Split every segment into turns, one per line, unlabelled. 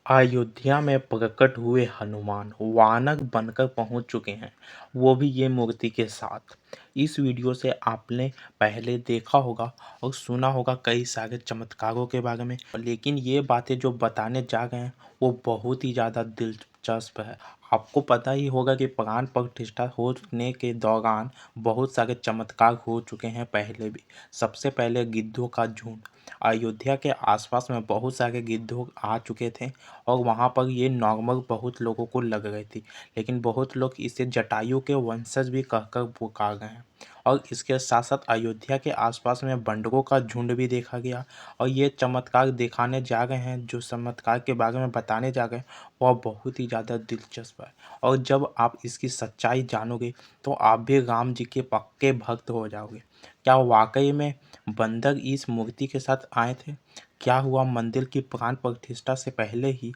अयोध्या में प्रकट हुए हनुमान वानर बनकर पहुंच चुके हैं, वो भी ये मूर्ति के साथ। इस वीडियो से आपने पहले देखा होगा और सुना होगा कई सारे चमत्कारों के बारे में, लेकिन ये बातें जो बताने जा रहे हैं वो बहुत ही ज़्यादा दिलचस्प है। आपको पता ही होगा कि प्राण प्रतिष्ठा होने के दौरान बहुत सारे चमत्कार हो चुके हैं पहले भी। सबसे पहले गिद्धों का झुंड, अयोध्या के आसपास में बहुत सारे गिद्धों आ चुके थे और वहाँ पर ये नॉर्मल बहुत लोगों को लग रही थी, लेकिन बहुत लोग इसे जटायु के वंशज भी कहकर पुकार रहे हैं। और इसके साथ साथ अयोध्या के आसपास में बंदरों का झुंड भी देखा गया। और ये चमत्कार दिखाने जा रहे हैं, जो चमत्कार के बारे में बताने जा रहे हैं वह बहुत ही ज़्यादा दिलचस्प है। और जब आप इसकी सच्चाई जानोगे तो आप भी राम जी के पक्के भक्त हो जाओगे। क्या वाकई में बंदर इस मूर्ति के साथ आए थे? क्या हुआ मंदिर की प्राण प्रतिष्ठा से पहले ही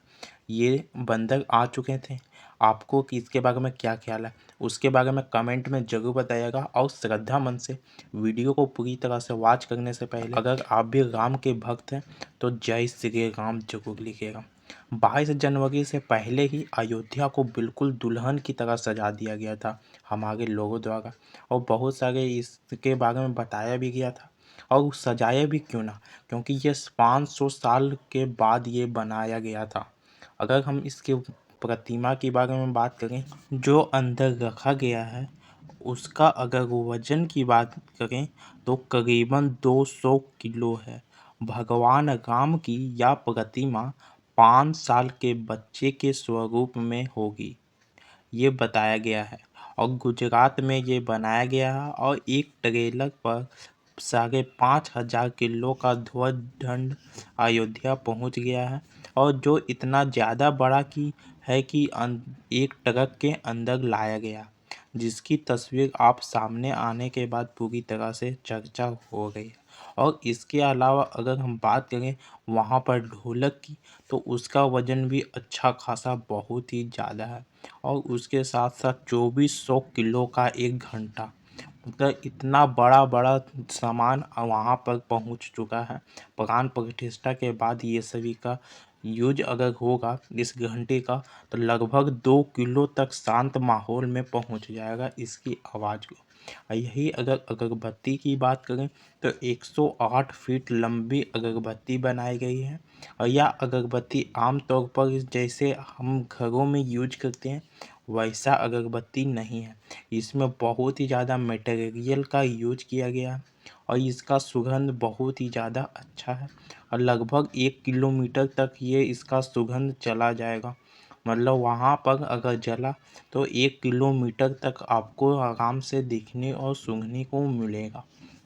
ये बंदर आ चुके थे? आपको कि इसके बारे में क्या ख्याल है, उसके बारे में कमेंट में ज़रूर बताइएगा। और श्रद्धा मन से वीडियो को पूरी तरह से वॉच करने से पहले अगर आप भी राम के भक्त हैं तो जय श्री राम जरूर लिखिएगा। 22 जनवरी से पहले ही अयोध्या को बिल्कुल दुल्हन की तरह सजा दिया गया था हमारे लोगों द्वारा, और बहुत सारे इसके बारे में बताया भी गया था। और सजाया भी क्यों ना, क्योंकि ये 500 साल के बाद ये बनाया गया था। अगर हम इसके प्रतिमा के बारे में बात करें, जो अंदर रखा गया है उसका अगर वजन की बात करें तो करीबन 200 किलो है। भगवान राम की यह प्रतिमा 5 साल के बच्चे के स्वरूप में होगी, ये बताया गया है। और गुजरात में ये बनाया गया है और एक ट्रेलर पर 5,500 किलो का ध्वज दंड अयोध्या पहुंच गया है। और जो इतना ज़्यादा बड़ा की है कि एक ट्रक के अंदर लाया गया, जिसकी तस्वीर आप सामने आने के बाद पूरी तरह से चर्चा हो गई है। और इसके अलावा अगर हम बात करें वहाँ पर ढोलक की, तो उसका वजन भी अच्छा खासा बहुत ही ज़्यादा है। और उसके साथ साथ 2400 किलो का एक घंटा, मतलब इतना बड़ा बड़ा सामान वहाँ पर पहुँच चुका है। प्राण प्रतिष्ठा के बाद ये सभी का यूज अगर होगा इस घंटे का, तो लगभग 2 किलो तक शांत माहौल में पहुँच जाएगा इसकी आवाज़ को। यही अगर अगरबत्ती की बात करें तो 108 फीट लंबी अगरबत्ती बनाई गई है। और यह अगरबत्ती आमतौर पर जैसे हम घरों में यूज करते हैं वैसा अगरबत्ती नहीं है। इसमें बहुत ही ज़्यादा मटेरियल का यूज किया गया है और इसका सुगंध बहुत ही ज़्यादा अच्छा है। और लगभग 1 किलोमीटर तक ये इसका सुगंध चला जाएगा। मतलब वहाँ पर अगर जला तो 1 किलोमीटर तक आपको आराम से दिखने और सूंघने को मिलेगा।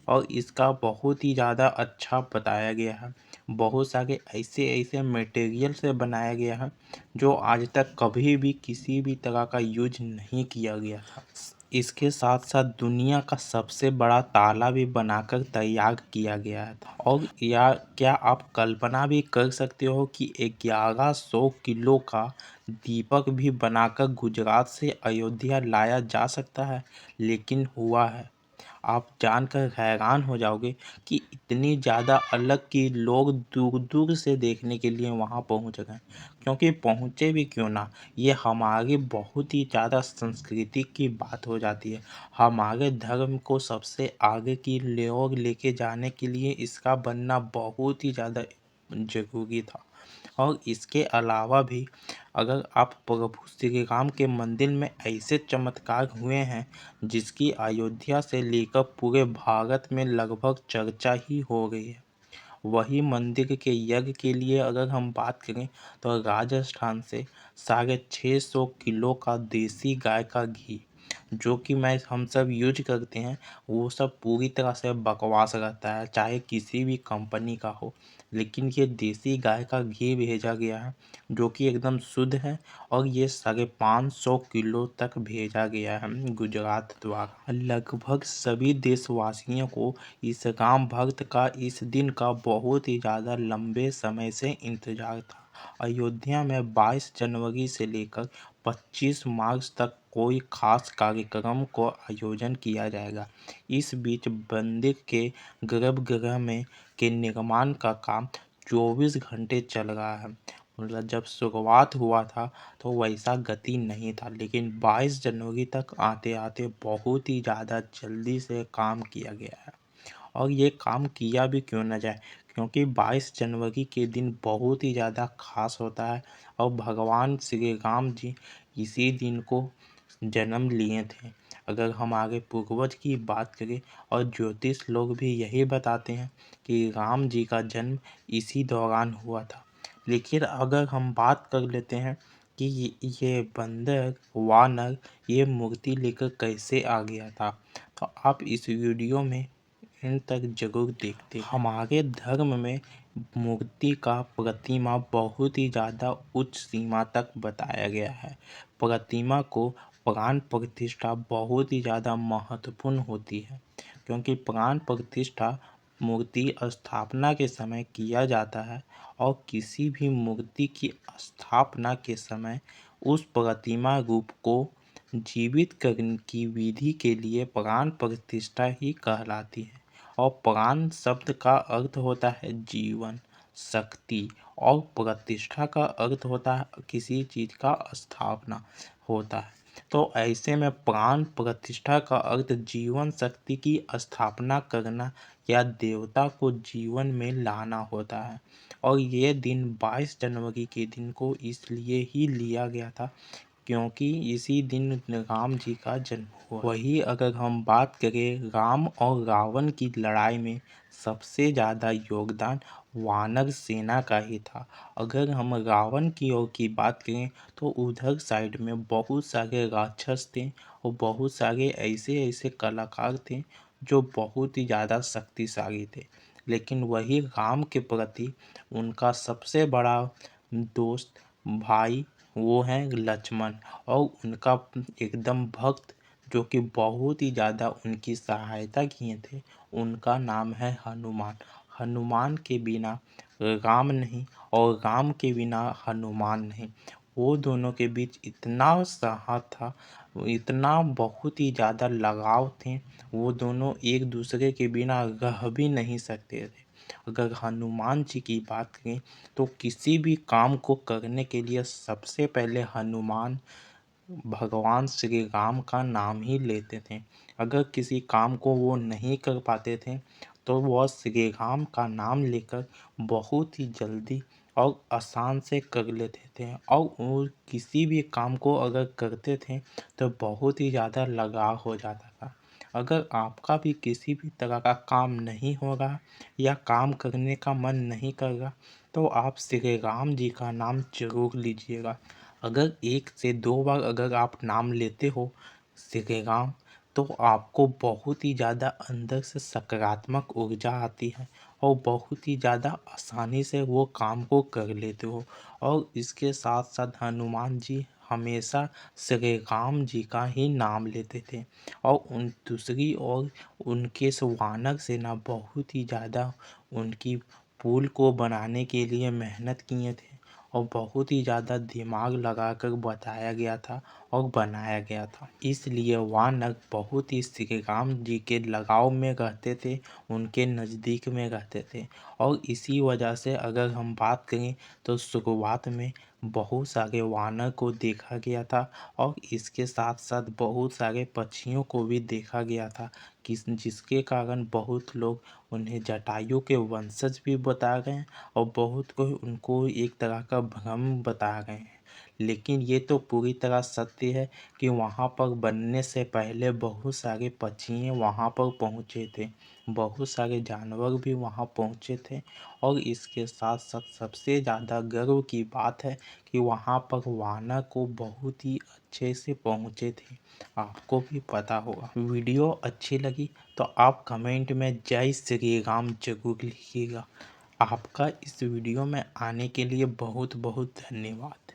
और इसका बहुत ही ज़्यादा अच्छा बताया गया है। बहुत सारे ऐसे ऐसे मटेरियल से बनाया गया है जो आज तक कभी भी किसी भी तरह का यूज नहीं किया गया था। इसके साथ साथ दुनिया का सबसे बड़ा ताला भी बनाकर तैयार किया गया था। और या क्या आप कल्पना भी कर सकते हो कि 1100 किलो का दीपक भी बनाकर गुजरात से अयोध्या लाया जा सकता है, लेकिन हुआ है। आप जानकर हैरान हो जाओगे कि इतनी ज़्यादा अलग कि लोग दूर दूर से देखने के लिए वहाँ पहुँच गए। क्योंकि पहुँचे भी क्यों ना, ये हमारी बहुत ही ज़्यादा संस्कृति की बात हो जाती है। हमारे धर्म को सबसे आगे की ओर लेके जाने के लिए इसका बनना बहुत ही ज़्यादा ज़रूरी था। और इसके अलावा भी अगर आप प्रभु श्री राम के मंदिर में ऐसे चमत्कार हुए हैं जिसकी अयोध्या से लेकर पूरे भारत में लगभग चर्चा ही हो गई है। वही मंदिर के यज्ञ के लिए अगर हम बात करें तो राजस्थान से 650 किलो का देसी गाय का घी, जो कि हम सब यूज करते हैं, वो सब पूरी तरह से बकवास रहता है, चाहे किसी भी कंपनी का हो। लेकिन ये देसी गाय का घी भेजा गया है जो कि एकदम शुद्ध है। और ये 550 किलो तक भेजा गया है गुजरात द्वारा। लगभग सभी देशवासियों को इस राम भक्त का इस दिन का बहुत ही ज़्यादा लंबे समय से इंतजार था। अयोध्या में 22 जनवरी से लेकर 25 मार्च तक कोई खास कार्यक्रम को आयोजन किया जाएगा। इस बीच मंदिर के गर्भगृह में के निर्माण का काम 24 घंटे चल रहा है। मतलब जब शुरुआत हुआ था तो वैसा गति नहीं था, लेकिन 22 जनवरी तक आते आते बहुत ही ज़्यादा जल्दी से काम किया गया है। और ये काम किया भी क्यों ना जाए, क्योंकि 22 जनवरी के दिन बहुत ही ज़्यादा खास होता है और भगवान श्री राम जी इसी दिन को जन्म लिए थे। अगर हम आगे पूर्वज की बात करें और ज्योतिष लोग भी यही बताते हैं कि राम जी का जन्म इसी दौरान हुआ था। लेकिन अगर हम बात कर लेते हैं कि ये बंदर वानर ये मूर्ति लेकर कैसे आ गया था, तो आप इस वीडियो में एंड तक जरूर देखते। हमारे धर्म में मूर्ति का प्रतिमा बहुत ही ज़्यादा उच्च सीमा तक बताया गया है। प्रतिमा को प्राण प्रतिष्ठा बहुत ही ज़्यादा महत्वपूर्ण होती है, क्योंकि प्राण प्रतिष्ठा मूर्ति स्थापना के समय किया जाता है और किसी भी मूर्ति की स्थापना के समय उस प्रतिमा रूप को जीवित करने की विधि के लिए प्राण प्रतिष्ठा ही कहलाती है। और प्राण शब्द का अर्थ होता है जीवन, शक्ति, और प्रतिष्ठा का अर्थ होता है किसी चीज़ का स्थापना होता है। तो ऐसे में प्राण प्रतिष्ठा का अर्थ जीवन शक्ति की स्थापना करना या देवता को जीवन में लाना होता है। और ये दिन 22 जनवरी के दिन को इसलिए ही लिया गया था क्योंकि इसी दिन राम जी का जन्म हुआ। वही अगर हम बात करें राम और रावण की लड़ाई में सबसे ज़्यादा योगदान वानर सेना का ही था। अगर हम रावण की ओर की बात करें तो उधर साइड में बहुत सारे राक्षस थे और बहुत सारे ऐसे ऐसे कलाकार थे जो बहुत ही ज़्यादा शक्तिशाली थे। लेकिन वही राम के प्रति उनका सबसे बड़ा दोस्त भाई वो हैं लक्ष्मण और उनका एकदम भक्त जो कि बहुत ही ज़्यादा उनकी सहायता किए थे, उनका नाम है हनुमान। हनुमान के बिना राम नहीं और राम के बिना हनुमान नहीं। वो दोनों के बीच इतना साथ था, इतना बहुत ही ज़्यादा लगाव थे, वो दोनों एक दूसरे के बिना रह भी नहीं सकते थे। अगर हनुमान जी की बात करें तो किसी भी काम को करने के लिए सबसे पहले हनुमान भगवान श्री राम का नाम ही लेते थे। अगर किसी काम को वो नहीं कर पाते थे तो वह श्री राम का नाम लेकर बहुत ही जल्दी और आसान से कर लेते थे और वो किसी भी काम को अगर करते थे तो बहुत ही ज़्यादा लगाव हो जाता था। अगर आपका भी किसी भी तरह का काम नहीं होगा या काम करने का मन नहीं कर रहा तो आप श्री राम जी का नाम जरूर लीजिएगा। अगर 1 से 2 बार अगर आप नाम लेते हो श्री राम तो आपको बहुत ही ज़्यादा अंदर से सकारात्मक ऊर्जा आती है और बहुत ही ज़्यादा आसानी से वो काम को कर लेते हो। और इसके साथ साथ हनुमान जी हमेशा श्री राम जी का ही नाम लेते थे और उन दूसरी ओर उनके वानर सेना बहुत ही ज़्यादा उनकी पुल को बनाने के लिए मेहनत किए थे और बहुत ही ज़्यादा दिमाग लगाकर बताया गया था और बनाया गया था। इसलिए वानर बहुत ही श्री राम जी के लगाव में रहते थे, उनके नज़दीक में रहते थे। और इसी वजह से अगर हम बात करें तो शुरुआत में बहुत सारे वानर को देखा गया था और इसके साथ साथ बहुत सारे पक्षियों को भी देखा गया था जिसके कारण बहुत लोग उन्हें जटायु के वंशज भी बता रहे हैं और बहुत कोई उनको एक तरह का भ्रम बता रहे हैं। लेकिन ये तो पूरी तरह सत्य है कि वहाँ पर बनने से पहले बहुत सारे पक्षी वहाँ पर पहुँचे थे, बहुत सारे जानवर भी वहाँ पहुँचे थे। और इसके साथ साथ सबसे ज़्यादा गर्व की बात है कि वहाँ पर वानर को बहुत ही अच्छे से पहुँचे थे, आपको भी पता होगा। वीडियो अच्छी लगी तो आप कमेंट में जय श्री राम जरूर लिखिएगा। आपका इस वीडियो में आने के लिए बहुत बहुत धन्यवाद।